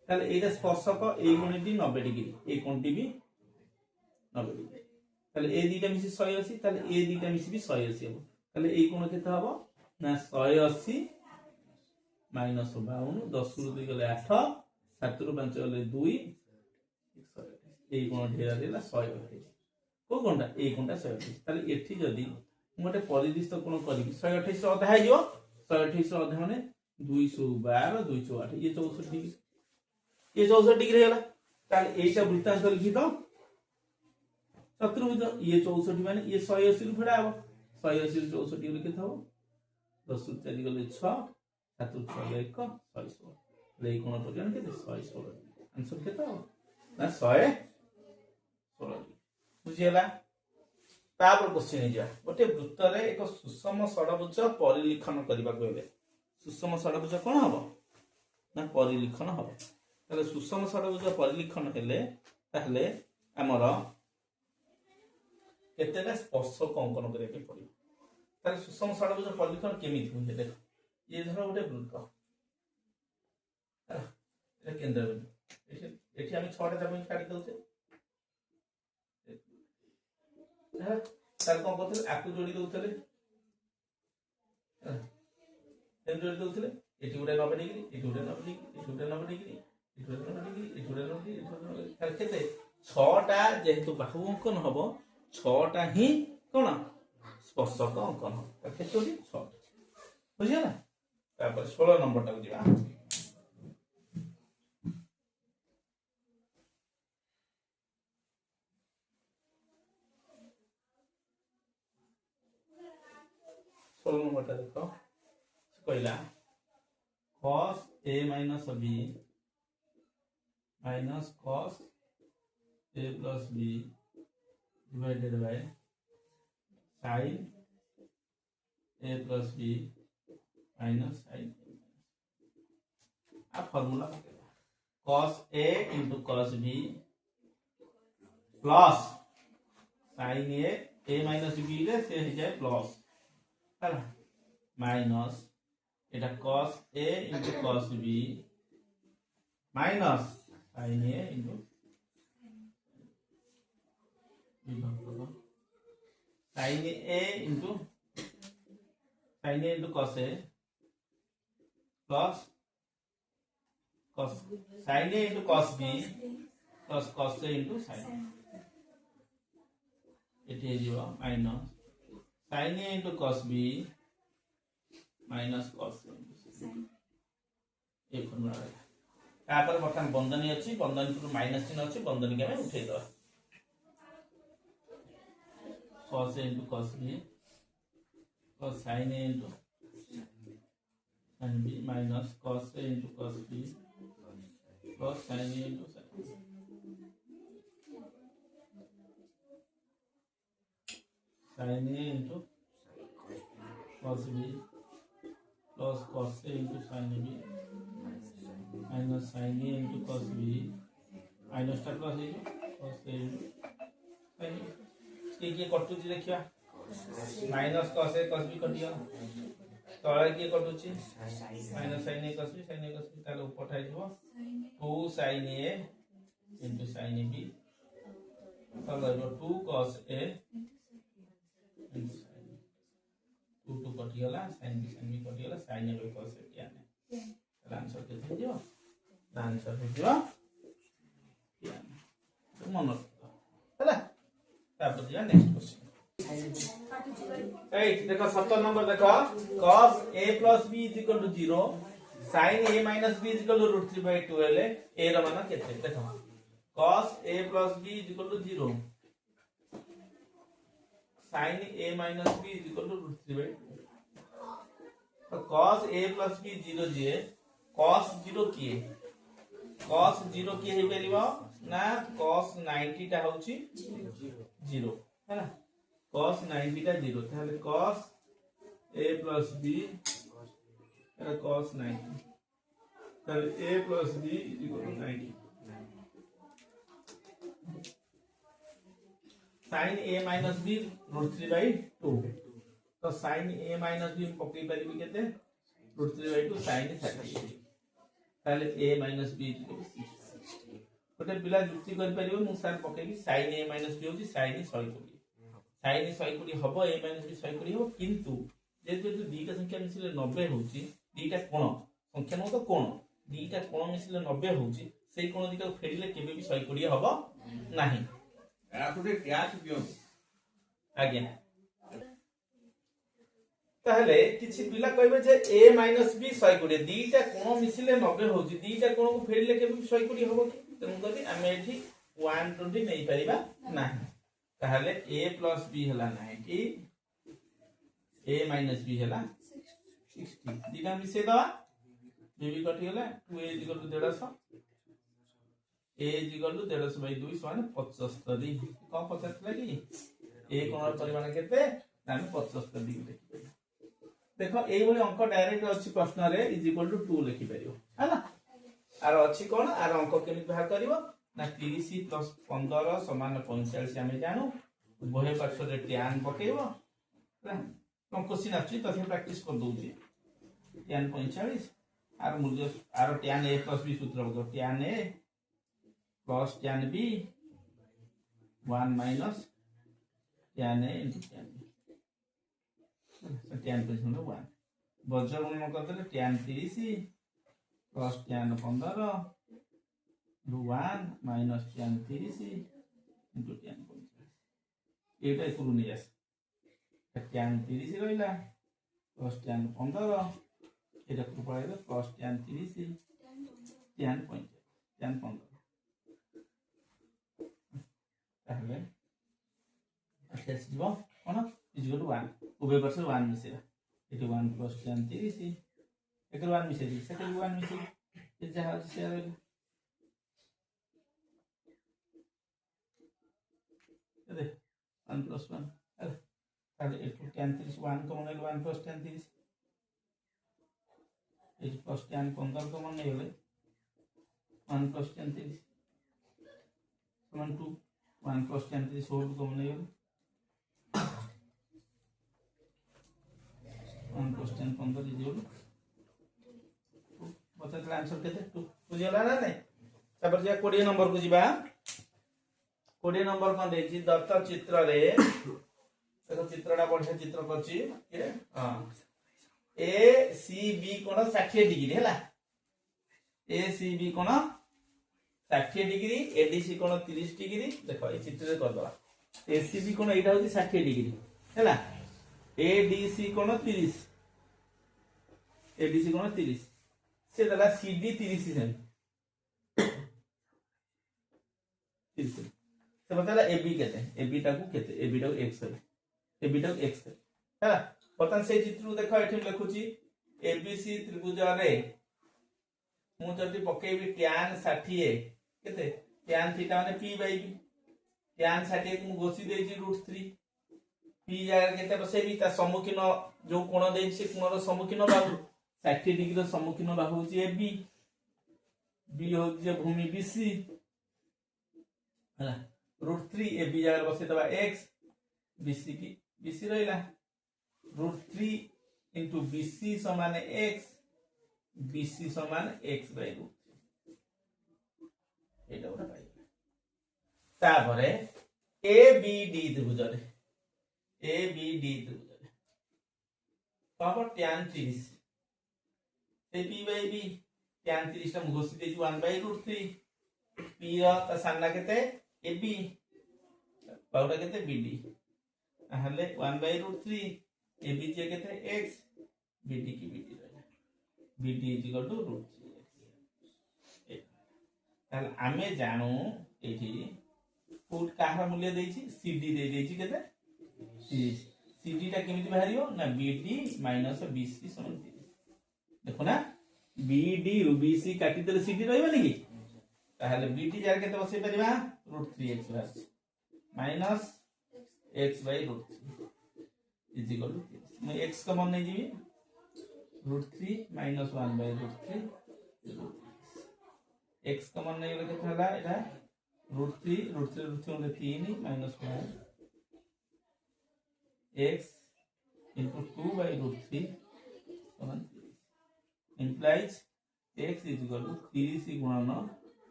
তাহলে এইটা স্পর্শক এই কোণটি 90 ডিগ্রি, এই কোণটি বি 90 ডিগ্রি, তাহলে এই দুইটা মিশি 180, তাহলে এই দুইটা মিশি বি 180 হবে, তাহলে এই কোণ কেতে হবে না 180 মাইনাস 52, 10 ରୁ 2 গলে 8, 7 ରୁ 5 গলে 2, এই কোণটি হেরা দিলা 128, কোন কোণটা এই কোণটা 128, তাহলে এଠି যদি ମୁଁ ଗୋଟେ ପରିଦିଷ୍ଟ କୋଣ କରିବି 128 ର ଅଧା ହେଇଯିବ, 128 ର ଅଧା ମାନେ 212 208, ଇଏ 64 ডিগ্রি, ये 64 डिग्री हैला। ताले एटा वृत्तांत लिखि तो चतुर्भुज, ये 64 माने ये 180 रु फेडा हो, 180 रु 64 डिग्री केते हो 10 रु 4 गले 6, 7 रु 6 गले 1, 116, ले कोण परिमाण केते 116 डिग्री, आंसर केते हो ना 116 डिग्री, बुझियला। तापर क्वेश्चन जा गोटे वृत्त रे एक सुषम षडभुज परिलिखन करबा को हेले सुषम षडभुज कोन हबो ना परिलिखन हबो ताले सुषम षडभुज परिलिखन हेले ताहले हमर केतेटा स्पर्शक अंकन करे के पड़िबो ताले सुषम षडभुज परिलिखन केमिति होय देखो ये धर गोटे वृत्त ए केंद्र बिंदु एठी हम 6टा जमीन काटी दउछे तार कोन करथले आकु जोड़ी दउथले एम जोड़ी दउथले एठी गोटे 90 डिग्री एठी गोटे 90 डिग्री एठी गोटे 90 डिग्री एठी गोटे 90 डिग्री एठी गोटे 90 डिग्री तार केते 6टा जेहेतु बाहु अंकन हबो 6टा ही कोन स्पर्शक अंकन हबो तार केतोडी 6 बुझिया ना तापर 16 नंबर टाକୁ ଯିବା 16 नंबर टा देखो कहला cos a minus b minus cos a plus b divided by sin a plus b minus sin a formula cos a into cos b plus sin a minus b रे से हो जाए plus है minus Etah cos a into cos b minus sin a into sin a into cos a plus cos sin a into cos b plus cos a into sin a eighty जीवा minus sin a into cos b minus cos a into sin a formula रहला तापर बर्तमान बंधनी अछि बंधनी पर minus चिन्ह अछि बंधनी के हम उठै दवा cos a into cos b plus sin a into sin b minus cos a into cos b plus sin a into sin b sin a into cos b plus cos a into sin b minus sin a into cos b minus टा plus है cos a sin a के कटुची देखिया minus cos a cos b कटिया तळे के कटुची minus sin a cos b ताले ऊपर Thai दिबो 2 sin a into sin b ताले 2 cos a 2 कटिगला sin b कटिगला sin a by cos a यानी आंसर के दियो आंसर हो दियो यानी मन हैला तापर दिया नेक्स्ट क्वेश्चन राइट देखो 17 नंबर देखो cos a plus b is equal to 0 sin a minus b is equal to √3/2 हेले a ର मान केते देखो cos a plus b is equal to 0 sin a minus b is equal to √3/2 तो cos a plus b 0 J cos 0 किए cos 0 किए हे परिबा ना cos 90 टा होची 0 है ना cos 90 टा 0 ताले cos a plus b है cos 90 ताले a plus b is equal to 90 sin a minus b √3/2 तो sin a minus b पकई परिबी केते √3/2 sin 30 ताले a minus b गोटे पिला जुक्ति कर परिबो मु sir पकई sin a minus b होची sin 120 sin 120 हबो a minus b 120 हो किंतु जे दीटा संख्या मिसिले 90 होची दीटा कोण संख्या न तो कोण दीटा कोण मिसिले 90 होची सेई कोण दीटा फेडिले केबे भी 120 हबो नाही आपुटे ट्याक्स दियो आज्ञा ताहले किछि पिला कहबे जे a - b 120 दीटा कोण मिसिले 90 होची दीटा कोण को फेडिले केबे 120 हबो कि तेनु करी हम एठी 120 नै परिबा नाही ताहले a + b हला 90 a - b हला 60 दीटा मिसे दवा b भी कटि गला 2a = 150 a = 150/2 = 75 कौन 50 लगी ए कोण परिमाण केते ना 75 डिग्री लिखि परियो। देखो एई भली अंक डायरेक्ट अछि प्रश्न रे इज इक्वल टू 2 लिखि परियो हैला। आर अछि कोन आर अंक केमिति बाहर करिवो ना 30 प्लस 15 समान 45 आमे जानु उभय पार्श्व रे tan पकेइबो हम क्वेश्चन अछि तथे प्रैक्टिस कर दोउची tan 45 आर मूल्य are tan a plus b सूत्र बतो tan a plus tan b 1 minus tan a into tan b tan position 1 बज्र गुणन करते tan 30 plus tan 15 1 minus tan 30 into tan 45 एटा इकुल नहीं आस tan 30 रहिला plus tan 15 एटा को पळाइला plus tan 30 tan 45 tan 15 ताहले अच्छा जीव कोन इज इक्वल टू 1 उभय पार्श्व 1 मिसेला एटा 1 plus tan 30 एक 1 मिसेली सेकंड 1 मिसेली ये जहां से आवेला दे 1 plus 1 ताले एटू tan 30 1 कॉमन ले 1 plus tan 30 एज plus tan 15 कॉमन ले गेले 1 plus tan 30 समान 2 1 plus tan 30 होल कॉमन ले गेले 1 plus tan 15 इज इक्वल बता आंसर केते 2 बुझियला ना नहीं तापर जे 20 नंबर को जिबा 20 नंबर कोन देछि दत्त चित्र रे देखो चित्रडा बढ़िया चित्र करछि के हां ए सी बी कोण 60 डिग्री हैला ए सी बी कोण 60 डिग्री एडीसी कोण 30 डिग्री देखो ए चित्र रे कर दवा ए सी बी कोण एटा होछि 60 डिग्री हैला एडीसी कोण 30 एडीसी कोण 30 से दला सीडी 30 सेमी 30 से बताला एबी केते एबी टा को केते एबी टा को x है एबी टा को x है हैला बर्तन से चित्र देखो एठी लिखुची एबीसी त्रिभुज रे मु जति पकेबी tan 60 केते tan थीटा माने p बाय b tan 60 को मु घोषि देछि √3 p जागा केते बसेबी ता सम्मुखीन जो कोण देछि से कोणर सम्मुखीन बाहु 60 डिग्री सम्मुखीन बाहु होची AB B होची जे भूमि BC हैला √3 AB जागा बसे दबा x BC की BC रहिला √3 into BC समान x BC समान x by √3 एटा ओरा पाइ तापरे ABD त्रिभुज रे ABD त्रिभुज रे पावर tan 30 से p by b tan 30 टा घोषित देछि 1 by √3 p रा ता सामना केते ab पाउडा केते bd हले 1 by √3 ab जे केते x bd की bd रहला bd इज इक्वल टू √3 ताल आमे जानो एठी कोड काहर मूल्य देछि cd दे देछि केते cd टा केमिति बाहरियो ना bd - bc समान देखो ना BD रु BC काटी देले CD रहइबा नेकी ताहले BD जार केते बसै परिबा √3x बास minus x by √3 is equal to मैं x कॉमन नै जीबी √3 - 1 by √3 x कॉमन नै गेले केते हला एटा √3 होले 3 - 1 x into 2 by √3 समान implies x is equal to 30 गुणन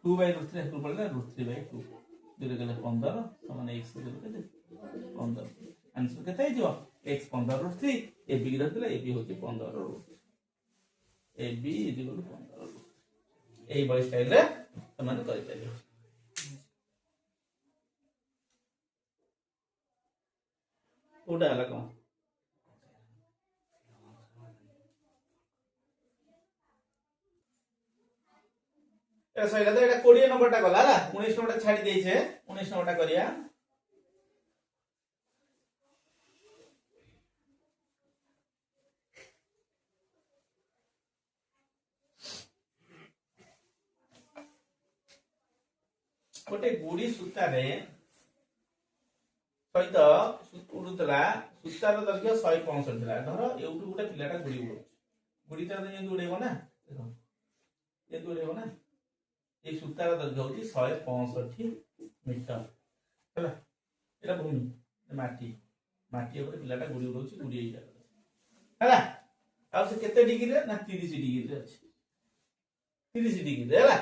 2 by √3 को पड़ला √3 by 2 दिले गेले 15 समान x को दिले 15 आंसर केते हिजो x 15 √3 a b रहतले a b होची 15 √3 a b is equal to 15 √3 एई बय स्टाइल रे समान करि परियो ओडा हला कोन सैला तो एटा 20 नंबर टा गला 19 नंबर टा छाडी देइछे 19 नंबर टा करिया गोटे गुडी सूता रे सहित उड़ुतला सूतार दैर्घ्य 165 थिला धर एउटु गोटे पिलाटा गुडी उडो गुडीटा जे उड़ेबो ना देखो ये उड़ेबो ना ए सूतार दैर्घ्य होची 165 मीटर हैला एटा भूमि माटी माटी ऊपर पिलाटा गुडी उडोची गुडी एइटा हैला आ से केते डिग्री रे ना 30 डिग्री रे अछि 30 डिग्री रे हैला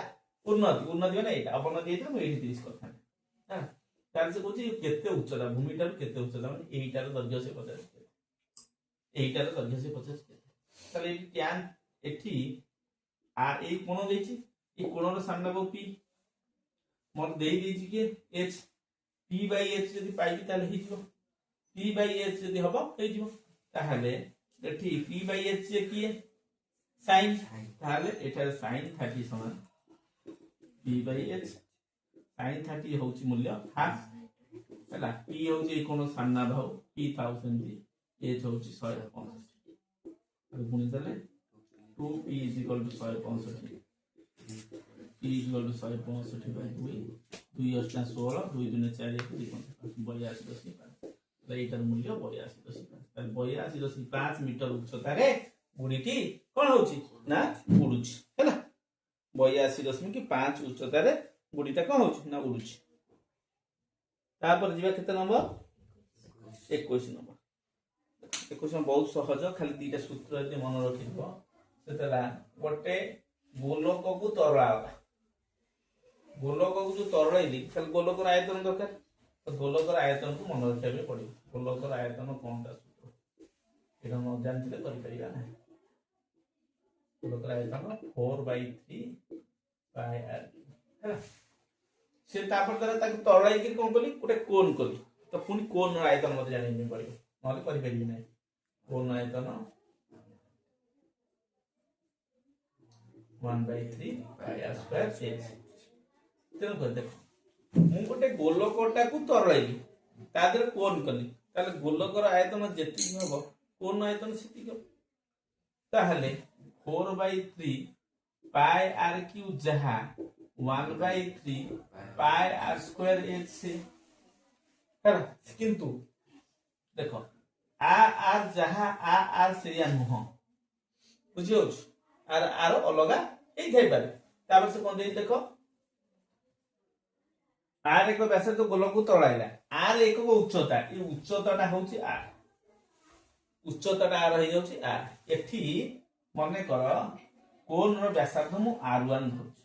उन्नति उन्नति माने एटा अवनति एटा मु 30 करथा हां तार से कोची केते उच्चता भूमिटा केते उच्चता माने एइटार दैर्घ्य से 50 एइटार दैर्घ्य से 50 ताले ट्यान एठी आ ए कोण देछि ए कोणर सामना बो पी मोर देई देछि के h p बाय h यदि पाइबी ताले हि जिवो p बाय h यदि हबो हे जिवो ताहाले एठी p बाय h जे किए sin ताहाले एठार sin 30 समान p बाय h sin 30 होची मूल्य हाफ हैला p होची कोन सामना भाव p 1000 h होची 165 अब गुणी देले 2p = 165 p = 165 बाय 2 2 8 16 2 2 4 82 एटार मूल्य 82.5 मीटर उच्चता रे गुडीटी कोन होची ना उडुची हैला 82.5 उच्चता रे गुडीटा कोन होची ना उडुची तापर जीवा केते नंबर 21 नंबर 21 बहुत सहज खाली दीटा सूत्र जे मन रखिबो सेतला गोटे गोलक को तरळा गोलक को जो तरळैली खाली गोलकर आयतन दरकार तो गोलकर आयतन को मन रखिबे पड़िबो गोलकर आयतन कोनटा सूत्र एटा न जानथिले करि परिबा ना गोलकर आयतन 4/3 पाई r हैला से तापर तरह ताक तरळाई कि कोन कली गोटे कोन कली तो पुनी कोन आयतन मते जानि पड़िबो नले करि परिबि नै कोन आयतन 1/3 पाई r स्क्वायर h तेन कर देखो मु गोटे गोलकटा को तरळाई तादर कोन कली ताले गोलकर आयतन जेति हबो कोन आयतन सेति को ताहले 4/3 पाई r क्यू जहा 1/3 पाई r स्क्वायर h से कर किंतु देखो r जहा r से या नुह बुझियो r अलगा एई थाई पारे तापर से कोन दे देखो r एक व्यास तो गोलक को तळाइला r एक उच्चता ए उच्चताटा होची r उच्चताटा r हो जाउची r एठी मने कर कोन रो व्यासार्ध मु r1 धरछु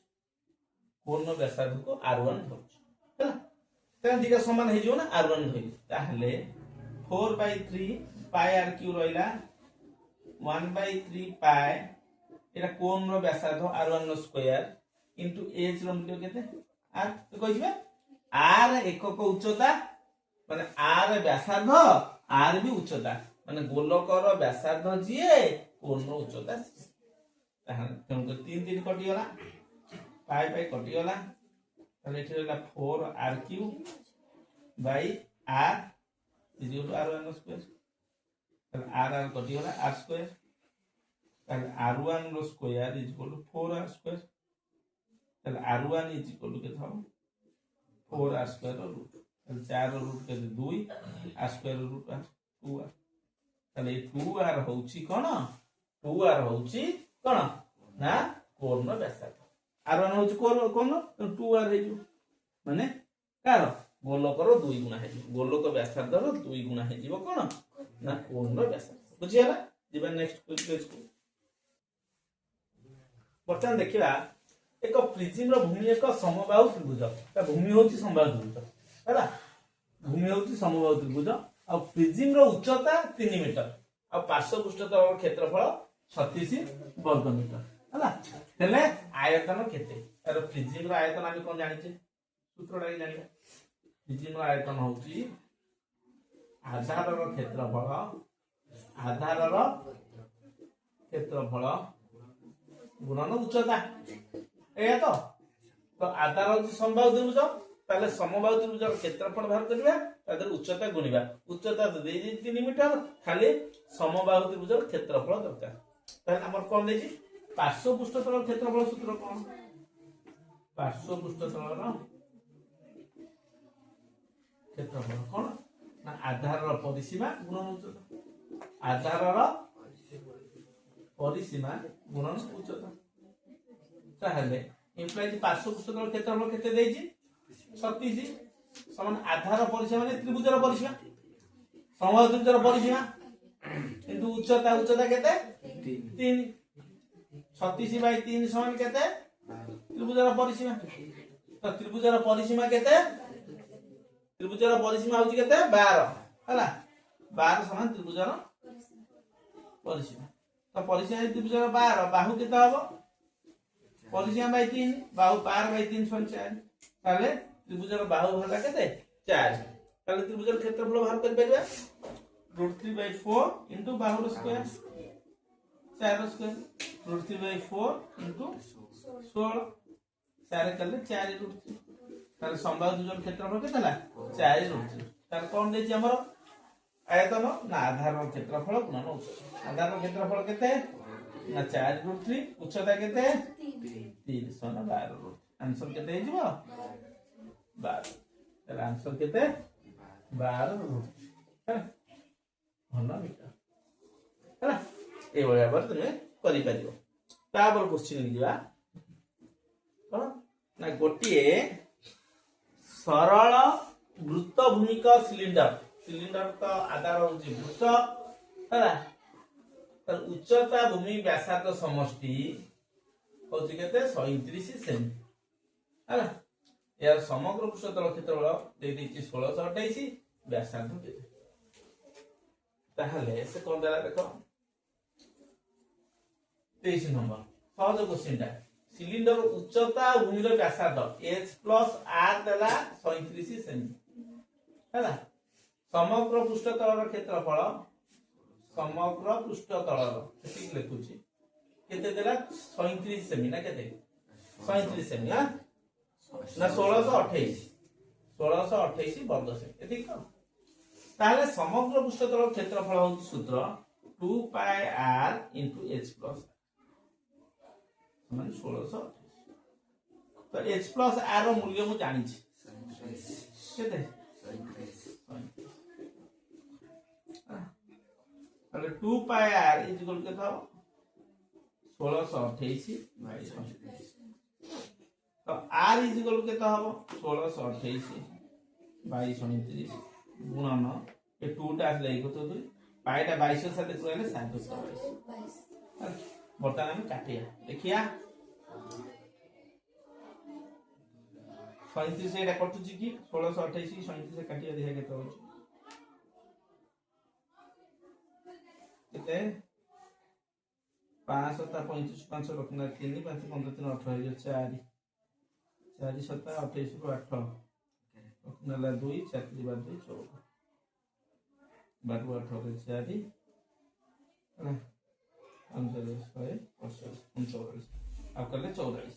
कोन रो व्यासार्ध को r1 धरछु हैला त दिका समान हे जो ना r1 धरि ताहले 4/3 पाई r क्यू रहिला 1/3 पाई एटा कोन रो व्यासार्ध r1 रो स्क्वायर इनटू h रो मूल्य केते r तो कहिबे r एकक उच्चता माने r व्यासार्ध r भी उच्चता माने गोलकर व्यासार्ध जिए कोन रो उच्चता ताहा तंक 3 3 कटि गला पाई पाई कटि गला तले एठी रहला 4r Q by r is to r1 square तले r कटि गला r स्क्वायर तले r1 रो square is equal to 4r square तले r1 इज इक्वल टू के था 4r स्क्वायर रो रूट तले 4 रो रूट के 2 r square rho root 2r तले 2r होउची कोन 2r होउची कोन ना कोन रो व्यासार्ध r1 होउची कोन 2r हे जो माने कार गोलकर 2 गुणा हे गोलक व्यासार्ध रो 2 गुणा हे जीवो कोन ना कोन रो व्यासार्ध बुझियला जीवा नेक्स्ट पेज को बर्तन देखिबा एक प्रिज्म रो भूमि एक समबाहु त्रिभुज ता भूमि होची समबाहु त्रिभुज हैला भूमि होची समबाहु त्रिभुज आ प्रिज्म रो उच्चता 3 मीटर आ पार्श्व पृष्ठतल रो क्षेत्रफल 36 वर्ग मीटर हैला हेले आयतन केते तार प्रिज्म रो आयतन आमी कोन जानि छे सूत्रटा जानिबा प्रिज्म रो आयतन होची आधार रो क्षेत्रफल गुणन उच्चता ए तो आधार होची समबाहु त्रिभुज ताले समबाहु त्रिभुज रो क्षेत्रफल बाहर करबा तादर उच्चता गुणिबा उच्चता दे 3 मीटर खाली समबाहु त्रिभुज रो क्षेत्रफल दरकार ताले हमर कोन देछि पार्श्व पृष्ठतल रो क्षेत्रफल सूत्र कोन पार्श्व पृष्ठतल रो क्षेत्रफल कोन ना आधार परिसीमा गुणन उच्चता आधार परिसीमा गुणन उच्चता ताहले इम्प्लाइज पार्श्व पृष्ठतल क्षेत्रफल केते देछि 36 समान आधार परिसीमा माने त्रिभुजर परिसीमा समबाहु त्रिभुजर परिसीमा किंतु उच्चता केते 3 36/3 समान केते त्रिभुजर परिसीमा तो त्रिभुजर परिसीमा केते त्रिभुजर परिसीमा होची केते 12 हला 12 समान त्रिभुजर परिसीमा तो परिसीमा त्रिभुजर 12 बाहु केते हबो परिसीमा बाय 3 बाहु 12/3 समान 4 ताले त्रिभुजर बाहु होला केते 4 ताले त्रिभुजर क्षेत्रफल बाहर कर परिबा √3/4 इनटू बाहुर स्क्वायर 4 स्क्वायर √3/4 इनटू 16 4 करले 4 √3 ताले समबाहु त्रिभुजर क्षेत्रफल केतेला 4 √3 तार कोन देछि हमर आयतन ना आधार क्षेत्रफल गुणन उच्चता आधार क्षेत्रफल केते ना 4 √3 उच्चता केते 3 सना 12 √3 आंसर केते हेजिबो 12 तार आंसर केते 12 √3 भन्न मिटर हैला ए भलिया बर तमे करि परिबो तापर क्वेश्चन लिखिबा कोन ना गोटिए सरल वृत्त भूमिक सिलिंडर का आधार होची वृत्त हैला तर उच्चता भूमि व्यासार्ध समष्टि होची केते 129 सेमी हैला यार समग्र पृष्ठतल क्षेत्रफल दे देछि 1628 व्यासार्ध केते ताहले से कोन देला देखो 23 नंबर सहज क्वेश्चन सिलिंडर उच्चता भूमिर व्यासार्ध h + r देला 37 सेमी हैला समग्र पृष्ठतलर क्षेत्रफल समग्र पृष्ठतलर ठीक लिखुची केते देला 37 सेमी ना केते 37 सेमी हां ना 1628 वर्ग सेमी ठीक है ताले समग्र पृष्ठतल क्षेत्रफल होची सूत्र 2πr * h + माने 1628 तो h + r रो मूल्य मु जानि छी केते 2πr = केता 1628 तो r = केता हबो 1628/29 गुणन ये 2 टा आसले इको तो पाइटा 22 साथे गुणले 722 बर्तमान हम काटिया देखिया 37 एटा कटुची की 1628 की 37 काटिया देखा केते होची केते 5 7 35 5 रखना 3 5 15 3 18 हो 4 4 7 28 को 8 रखना 2 4 3 बार 2 14 12 18 4 है 39 अब कर ले 44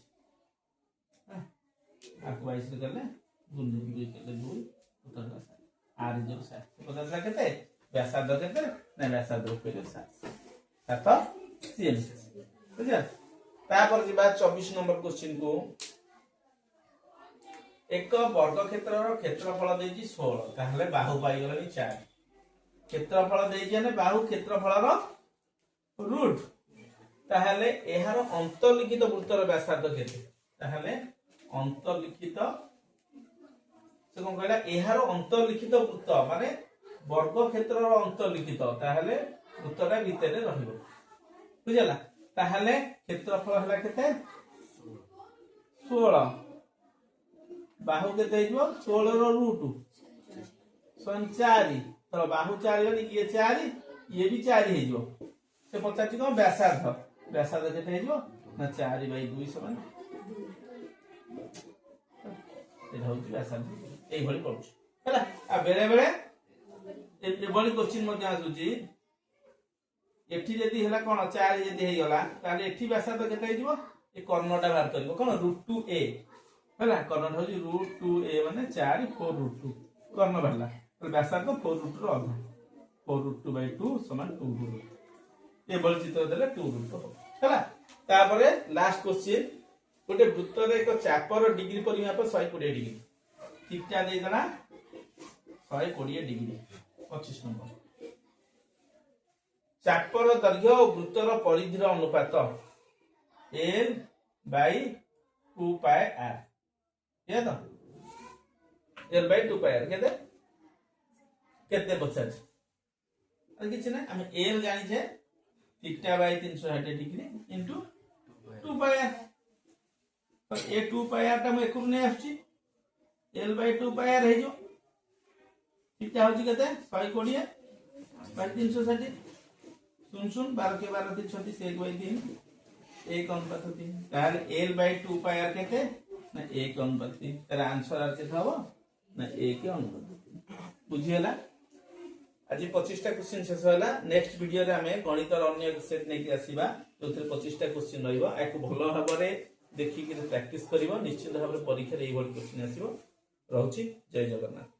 आपको 22 से कर ले 2 कर ले 2 उतर जा आर जो 7 पता चला केते व्यासार्ध केते ना व्यासार्ध रूप 7 7 3 बुझा तापर जी बात 24 नंबर क्वेश्चन को एक वर्ग क्षेत्रर क्षेत्रफल देछि 16 ताहले बाहु पाई गेलनी 4 क्षेत्रफल देछि ने बाहु क्षेत्रफलर रूट ताहले एहार अंतर्लिखित वृत्तर व्यासार्ध केते ताहले अंतर्लिखित से कोन कहला एहार अंतर्लिखित वृत्त माने वर्ग क्षेत्रर अंतर्लिखित ताहले वृत्तटा भितरे रहिबो बुझला ताहले क्षेत्रफल हला केते 16 बाहु केते हिजो 16 रो रूट 4 तो बाहु 4 गनी ये 4 ये भी 4 हिजो से पचाची को व्यासार्ध केते हिजो ना 4/2 समान एटा होची व्यासार्ध एई भली पडुछ हला आ बेले बेले ए बडी क्वेश्चन मध्ये आसुची एठी जदी हला कोन 4 जदी हे गला ताले एठी व्यासार्ध केते हिजो ए कर्णटा बाहर करबो कोन √2a हला कर्ण होची √2a माने 4 4 √2 कर्ण बाहरला तो व्यासार्ध 4 √2 रो आधा 4 √2/2 समान 2 √2 ये बल चित्र देले 2 √2 हला तापरे लास्ट क्वेश्चन गोटे वृत्त रे एक चापर डिग्री परिमाप 120 डिग्री ठीकटा दे देला 120 डिग्री 25 नंबर चापर दैर्घ्य और वृत्तर परिधिर अनुपात L बाई 2 पाई r ठीक है तो L बाई 2 पाई r केते पचार और किसी ना हम L जानी छे theta by 360 degree into 2 pi r तो ए 2 पाई r टा हम एकु नै आछी L बाई 2 पाई r हे जो थीटा होची केते 120 बाई 360 सुन सुन 12 के 12 36 1 बाई 3 1 अनुपात 3 तार L बाई 2 पाई r केते ना 1 अनुपात 3 तार आंसर आर केते हबो ना 1 अनुपात 3 बुझियला आज 25 टा क्वेश्चन शेष होला नेक्स्ट वीडियो रे हमें गणित रो अन्य सेट नै कि आसीबा जोथरे 25 टा क्वेश्चन रहइबो आकु भलो भाबरे देखि कि प्रैक्टिस करिवो निश्चित भाबरे परीक्षा रे एई बड क्वेश्चन आसीबो रहउची जय जगन्नाथ।